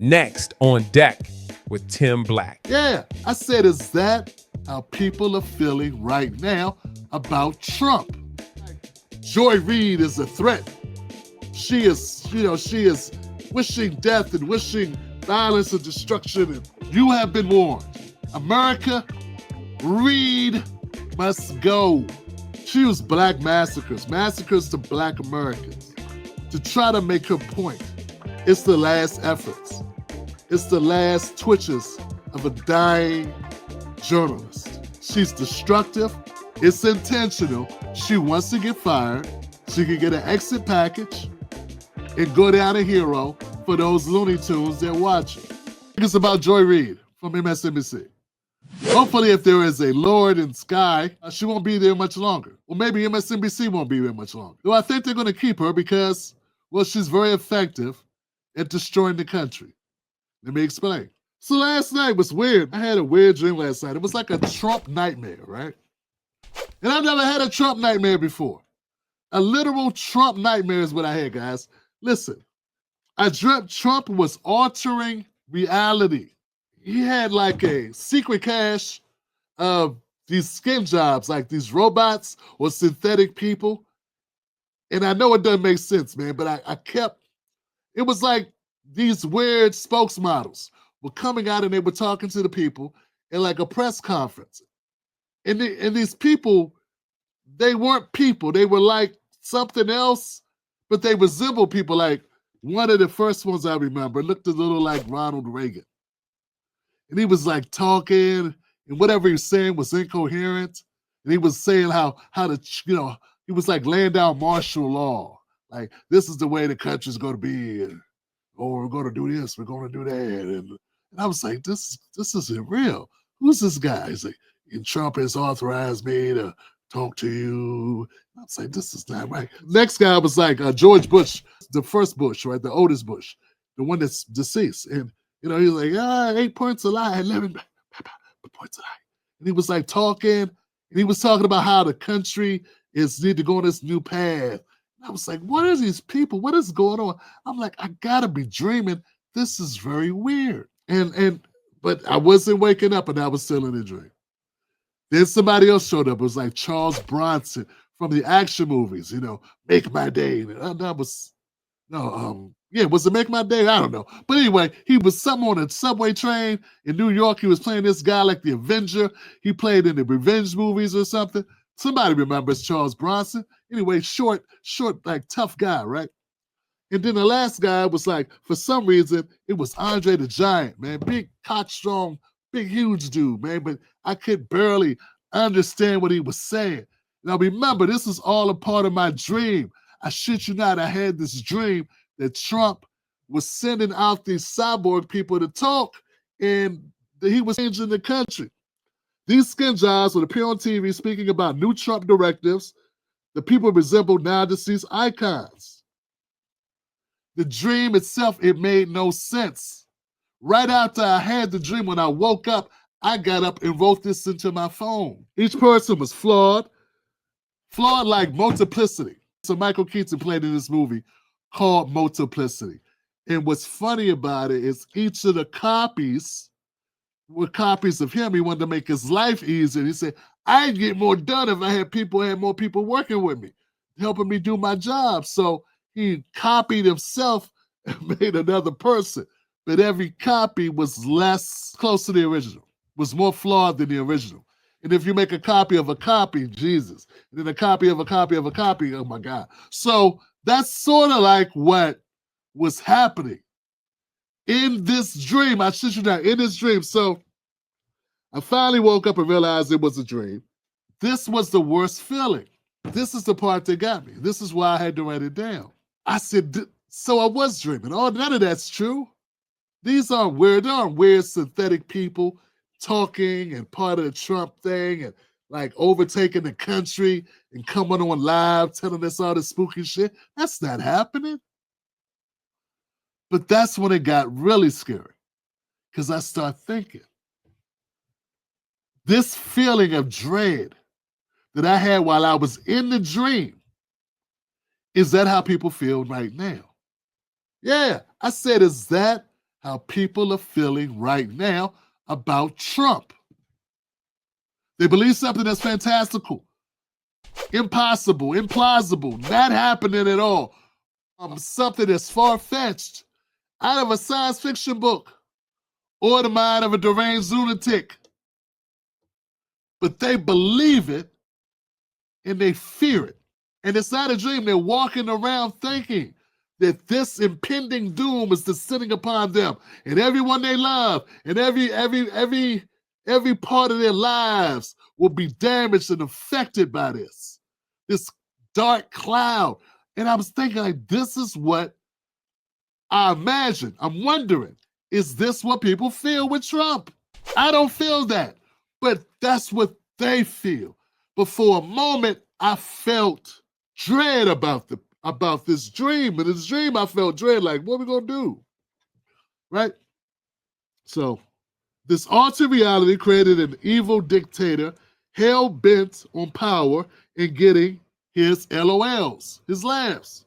Next on deck with Tim Black. Yeah, I said, is that how people are feeling right now about Trump? Joy Reid is a threat. She is wishing death and wishing violence and destruction. And you have been warned. America, Reid must go. She used black massacres to black Americans to try to make her point. It's the last efforts. It's the last twitches of a dying journalist. She's destructive. It's intentional. She wants to get fired. She can get an exit package and go down a hero for those Looney Tunes they're watching. It's about Joy Reid from MSNBC. Hopefully, if there is a Lord in sky, she won't be there much longer. Or maybe MSNBC won't be there much longer. Though I think they're going to keep her because, well, she's very effective at destroying the country. Let me explain. So last night was weird. I had a weird dream last night. It was like a Trump nightmare, right? And I've never had a Trump nightmare before. A literal Trump nightmare is what I had, guys. Listen, I dreamt Trump was altering reality. He had like a secret cache of these skin jobs, like these robots or synthetic people. And I know it doesn't make sense, man, but it was like these weird spokesmodels were coming out and they were talking to the people in like a press conference. And these people, they weren't people. They were like something else, but they resembled people. Like one of the first ones I remember looked a little like Ronald Reagan. And he was like talking, and whatever he was saying was incoherent. And he was saying how to, he was like laying down martial law. Like, this is the way the country's going to be. And, we're going to do this, we're going to do that. And I was like, this isn't real. Who's this guy? He's like, and Trump has authorized me to talk to you. I was like, this is not right. Next guy was like George Bush, the first Bush, right? The oldest Bush, the one that's deceased. And he was like, 8 points a lie, 11 points a lie. And he was like talking, and he was talking about how the country need to go on this new path. And I was like, what are these people? What is going on? I'm like, I gotta be dreaming. This is very weird. But I wasn't waking up and I was still in a dream. Then somebody else showed up. It was like Charles Bronson from the action movies, Make My Day. Was it Make My Day? I don't know. But anyway, he was something on a subway train in New York. He was playing this guy like the Avenger. He played in the revenge movies or something. Somebody remembers Charles Bronson. Anyway, short, like tough guy, right? And then the last guy was like, for some reason, it was Andre the Giant, man. Big, cock-strong, big, huge dude, man. But I could barely understand what he was saying. Now remember, this is all a part of my dream. I shit you not, I had this dream that Trump was sending out these cyborg people to talk, and he was changing the country. These skin jobs would appear on TV speaking about new Trump directives. The people resembled now deceased icons. The dream itself, it made no sense. Right after I had the dream, when I woke up, I got up and wrote this into my phone. Each person was flawed like multiplicity. So Michael Keaton played in this movie called Multiplicity. And what's funny about it is each of the copies were copies of him. He wanted to make his life easier. He said, I'd get more done if I had more people working with me, helping me do my job. So he copied himself and made another person. But every copy was less close to the original, was more flawed than the original. And if you make a copy of a copy, Jesus, and then a copy of a copy of a copy, oh my God. So that's sort of like what was happening in this dream. I shit you not, in this dream. So I finally woke up and realized it was a dream. This was the worst feeling. This is the part that got me. This is why I had to write it down. I said, so I was dreaming. Oh, none of that's true. These aren't weird. There aren't weird synthetic people talking and part of the Trump thing and like overtaking the country and coming on live telling us all this spooky shit. That's not happening. But that's when it got really scary because I start thinking, this feeling of dread that I had while I was in the dream, is that how people feel right now? Yeah, I said, is that how people are feeling right now about Trump. They believe something that's fantastical, impossible, implausible, not happening at all. Something that's far-fetched, out of a science fiction book, or the mind of a deranged lunatic. But they believe it and they fear it. And it's not a dream. They're walking around thinking that this impending doom is descending upon them and everyone they love, and every part of their lives will be damaged and affected by this dark cloud. And I was thinking, like, this is what I imagine. I'm wondering, is this what people feel with Trump? I don't feel that, but that's what they feel. But for a moment, I felt dread about this dream. And this dream, I felt dread, like, what are we gonna do? Right? So this altered reality created an evil dictator hell-bent on power and getting his LOLs, his laughs,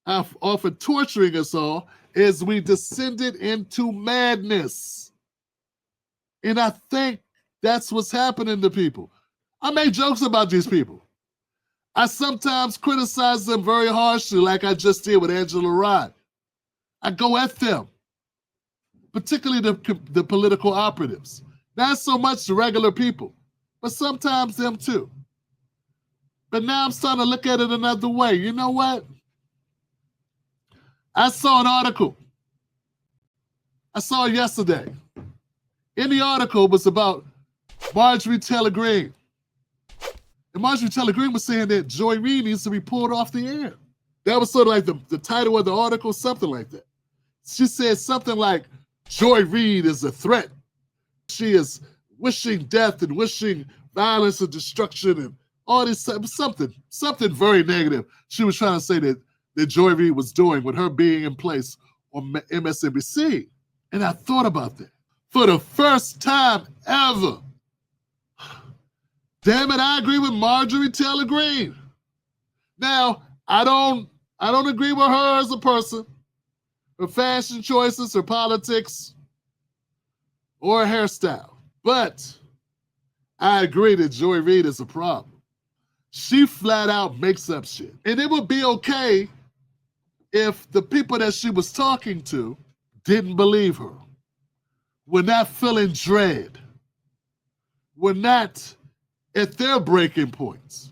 often torturing us all as we descended into madness. And I think that's what's happening to people. I make jokes about these people. I sometimes criticize them very harshly, like I just did with Angela Rod. I go at them, particularly the political operatives. Not so much the regular people, but sometimes them too. But now I'm starting to look at it another way. You know what? I saw an article. I saw it yesterday. In the article was about Marjorie Taylor Greene. And Marjorie Taylor Greene was saying that Joy Reid needs to be pulled off the air. That was sort of like the title of the article, something like that. She said something like, Joy Reid is a threat. She is wishing death and wishing violence and destruction and all this, something very negative she was trying to say that Joy Reid was doing with her being in place on MSNBC. And I thought about that. For the first time ever, damn it, I agree with Marjorie Taylor Greene. Now, I don't agree with her as a person, her fashion choices, her politics, or her hairstyle. But I agree that Joy Reid is a problem. She flat out makes up shit. And it would be okay if the people that she was talking to didn't believe her, were not feeling dread, were not at their breaking points.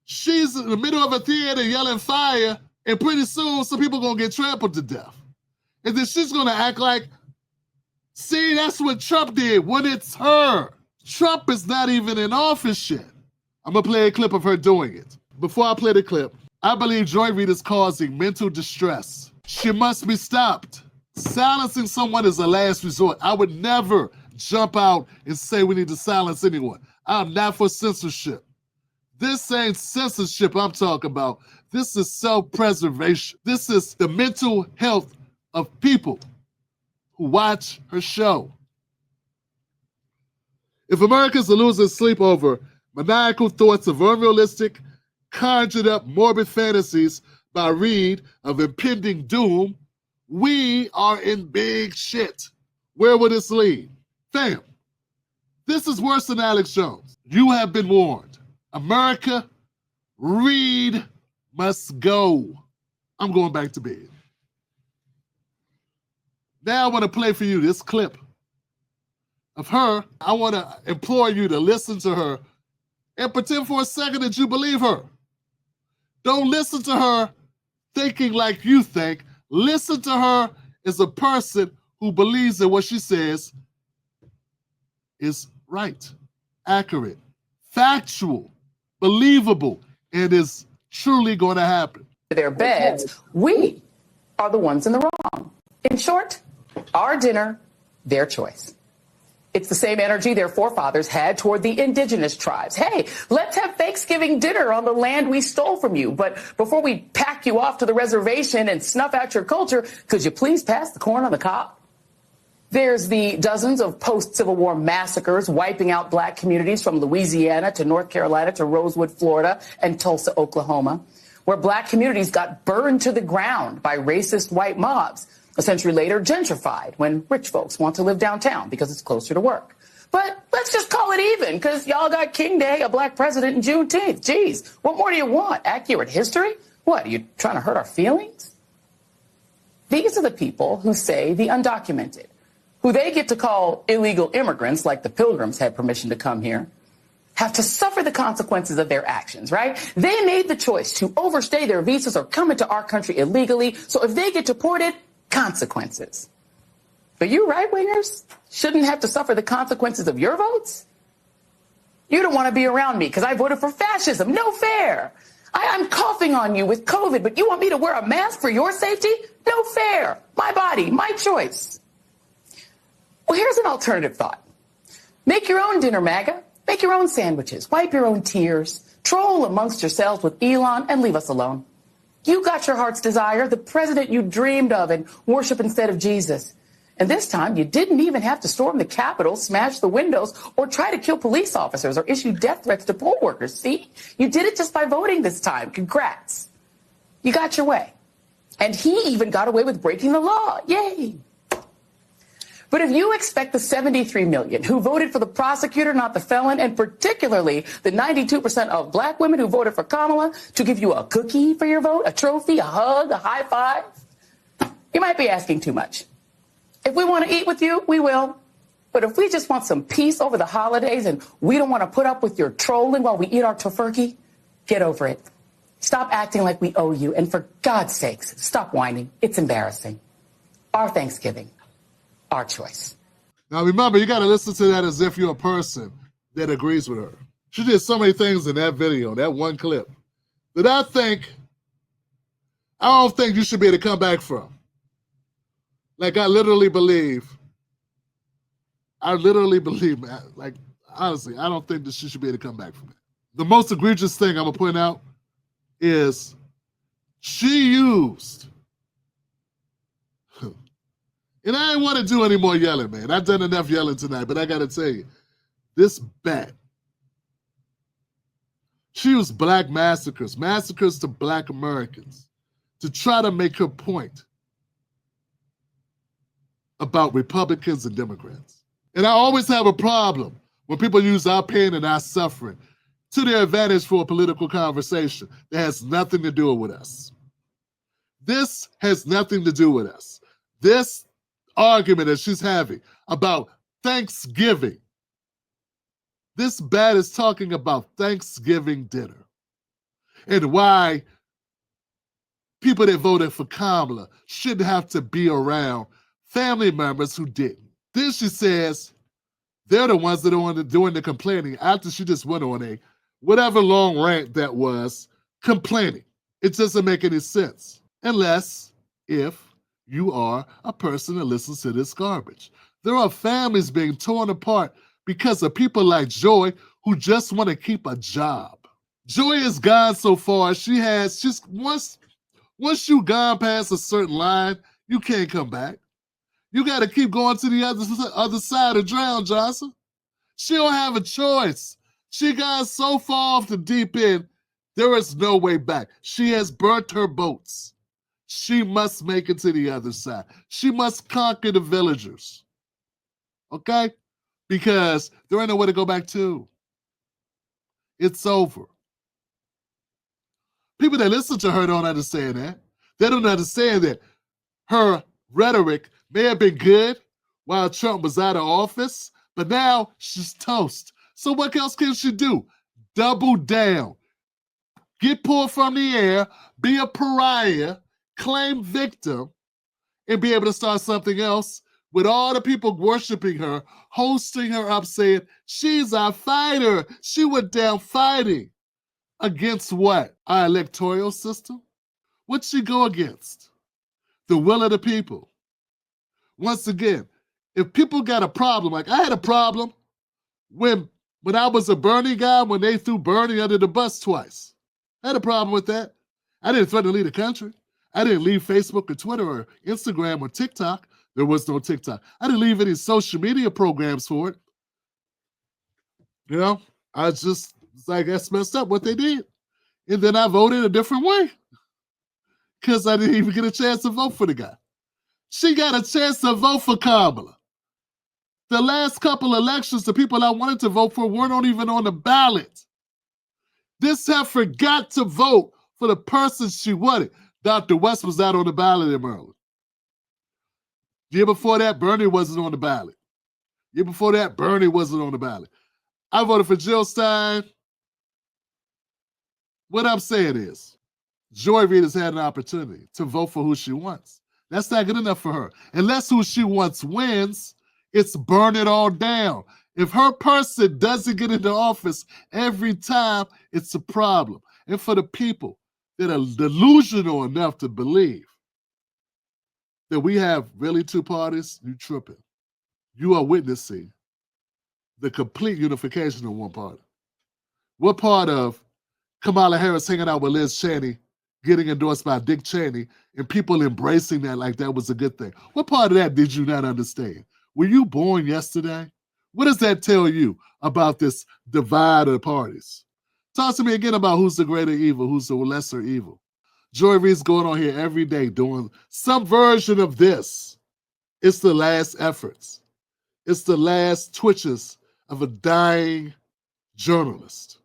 She's in the middle of a theater yelling fire, and pretty soon some people are going to get trampled to death. And then she's going to act like, see, that's what Trump did, when it's her. Trump is not even in office yet. I'm going to play a clip of her doing it. Before I play the clip, I believe Joy Reid is causing mental distress. She must be stopped. Silencing someone is a last resort. I would never jump out and say we need to silence anyone. I'm not for censorship. This ain't censorship I'm talking about. This is self-preservation. This is the mental health of people who watch her show. If Americans are losing sleep over maniacal thoughts of unrealistic, conjured up morbid fantasies by Reid of impending doom, we are in big shit. Where will this lead? Fam, this is worse than Alex Jones. You have been warned. America, Reid must go. I'm going back to bed. Now I want to play for you this clip of her. I want to implore you to listen to her and pretend for a second that you believe her. Don't listen to her thinking like you think. Listen to her as a person who believes that what she says is right, accurate, factual, believable, and is truly going to happen. Their beds, we are the ones in the wrong. In short, our dinner, their choice. It's the same energy their forefathers had toward the indigenous tribes. Hey, let's have Thanksgiving dinner on the land we stole from you. But before we pack you off to the reservation and snuff out your culture, could you please pass the corn on the cob? There's the dozens of post-Civil War massacres wiping out black communities from Louisiana to North Carolina to Rosewood, Florida, and Tulsa, Oklahoma, where black communities got burned to the ground by racist white mobs. A century later, gentrified when rich folks want to live downtown because it's closer to work. But let's just call it even, because y'all got King Day, a black president, and Juneteenth. Geez, what more do you want? Accurate history? What, are you trying to hurt our feelings? These are the people who say the undocumented, who they get to call illegal immigrants, like the Pilgrims had permission to come here, have to suffer the consequences of their actions, right? They made the choice to overstay their visas or come into our country illegally, so if they get deported, consequences. But you right-wingers shouldn't have to suffer the consequences of your votes? You don't want to be around me because I voted for fascism. No fair. I'm coughing on you with COVID, but you want me to wear a mask for your safety? No fair. My body, my choice. Well, here's an alternative thought. Make your own dinner, MAGA. Make your own sandwiches. Wipe your own tears. Troll amongst yourselves with Elon and leave us alone. You got your heart's desire, the president you dreamed of, and worship instead of Jesus. And this time, you didn't even have to storm the Capitol, smash the windows, or try to kill police officers or issue death threats to poll workers. See? You did it just by voting this time. Congrats. You got your way. And he even got away with breaking the law. Yay. But if you expect the 73 million who voted for the prosecutor, not the felon, and particularly the 92% of black women who voted for Kamala to give you a cookie for your vote, a trophy, a hug, a high five, you might be asking too much. If we want to eat with you, we will. But if we just want some peace over the holidays and we don't want to put up with your trolling while we eat our tofurkey, get over it. Stop acting like we owe you. And for God's sakes, stop whining. It's embarrassing. Our Thanksgiving. Our choice. Now remember, you got to listen to that as if you're a person that agrees with her. She did so many things in that video, that one clip, that I don't think you should be able to come back from. Like, I literally believe, like, honestly, I don't think that she should be able to come back from it. The most egregious thing I'm going to point out is she used, and I didn't want to do any more yelling, man. I've done enough yelling tonight, but I got to tell you, this bat, she used black massacres to black Americans to try to make her point about Republicans and Democrats. And I always have a problem when people use our pain and our suffering to their advantage for a political conversation that has nothing to do with us. This has nothing to do with us. This argument that she's having about Thanksgiving, this bat is talking about Thanksgiving dinner and why people that voted for Kamala shouldn't have to be around family members who didn't. Then she says they're the ones that are doing the complaining after she just went on a whatever long rant that was complaining. It doesn't make any sense unless if you are a person that listens to this garbage. There are families being torn apart because of people like Joy who just want to keep a job. Joy has gone so far, once you gone past a certain line, you can't come back. You got to keep going to the other side of drown, Johnson. She don't have a choice. She got so far off the deep end, there is no way back. She has burnt her boats. She must make it to the other side. She must conquer the villagers. Okay? Because there ain't nowhere to go back to. It's over. People that listen to her don't understand that. They don't understand that her rhetoric may have been good while Trump was out of office, but now she's toast. So what else can she do? Double down. Get pulled from the air, be a pariah, claim victim, and be able to start something else with all the people worshiping her, hosting her up, saying, she's our fighter. She went down fighting. Against what? Our electoral system? What'd she go against? The will of the people. Once again, if people got a problem, like I had a problem when I was a Bernie guy, when they threw Bernie under the bus twice. I had a problem with that. I didn't threaten to leave the country. I didn't leave Facebook or Twitter or Instagram or TikTok. There was no TikTok. I didn't leave any social media programs for it. You know, I just, it's like, that's messed up what they did. And then I voted a different way because I didn't even get a chance to vote for the guy. She got a chance to vote for Kamala. The last couple elections, the people I wanted to vote for weren't even on the ballot. This heifer forgot to vote for the person she wanted. Dr. West was out on the ballot in Maryland. Year before that, Bernie wasn't on the ballot. Year before that, Bernie wasn't on the ballot. I voted for Jill Stein. What I'm saying is, Joy Reid has had an opportunity to vote for who she wants. That's not good enough for her. Unless who she wants wins, it's burn it all down. If her person doesn't get into office every time, it's a problem. And for the people that are delusional enough to believe that we have really two parties, you tripping. You are witnessing the complete unification of one party. What part of Kamala Harris hanging out with Liz Cheney, getting endorsed by Dick Cheney, and people embracing that like that was a good thing? What part of that did you not understand? Were you born yesterday? What does that tell you about this divide of the parties? Talk to me again about who's the greater evil, who's the lesser evil. Joy Reid's going on here every day doing some version of this. It's the last efforts. It's the last twitches of a dying journalist.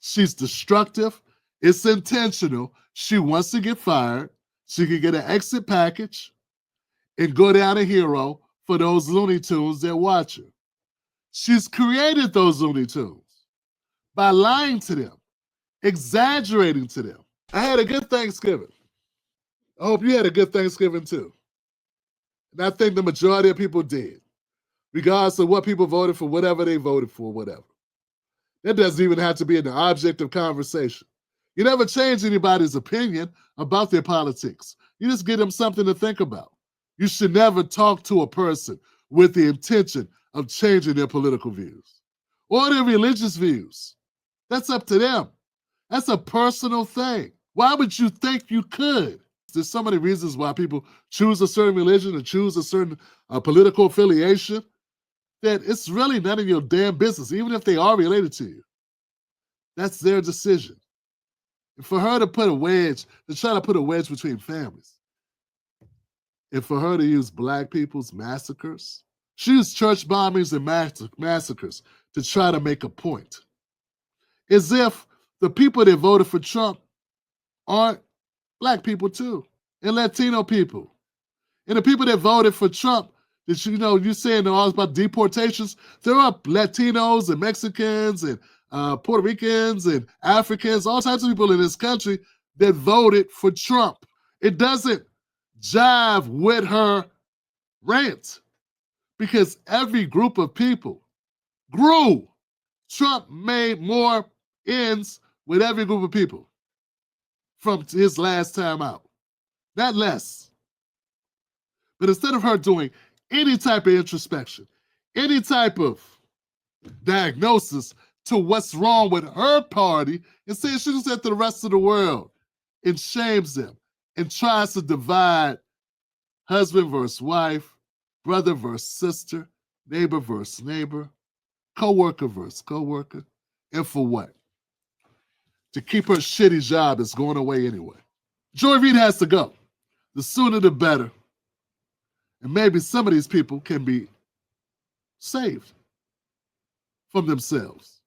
She's destructive. It's intentional. She wants to get fired. She can get an exit package and go down a hero for those Looney Tunes that watch her. She's created those Looney Tunes by lying to them, exaggerating to them. I had a good Thanksgiving. I hope you had a good Thanksgiving too. And I think the majority of people did, regardless of what people voted for, whatever they voted for, whatever. That doesn't even have to be an object of conversation. You never change anybody's opinion about their politics. You just give them something to think about. You should never talk to a person with the intention of changing their political views or their religious views. That's up to them. That's a personal thing. Why would you think you could? There's so many reasons why people choose a certain religion and choose a certain political affiliation that it's really none of your damn business, even if they are related to you. That's their decision. And for her to put a wedge, to try to put a wedge between families, and for her to use Black people's massacres, she used church bombings and massacres to try to make a point. As if the people that voted for Trump aren't Black people too, and Latino people. And the people that voted for Trump, that you saying they're all about deportations, there are Latinos and Mexicans and Puerto Ricans and Africans, all types of people in this country that voted for Trump. It doesn't jive with her rant because every group of people grew. Trump made more ends with every group of people from his last time out, not less. But instead of her doing any type of introspection, any type of diagnosis to what's wrong with her party, instead she looks at the rest of the world and shames them and tries to divide husband versus wife, brother versus sister, neighbor versus neighbor, co-worker versus co-worker. And for what? To keep her shitty job that's going away anyway. Joy Reid has to go. The sooner the better. And maybe some of these people can be saved from themselves.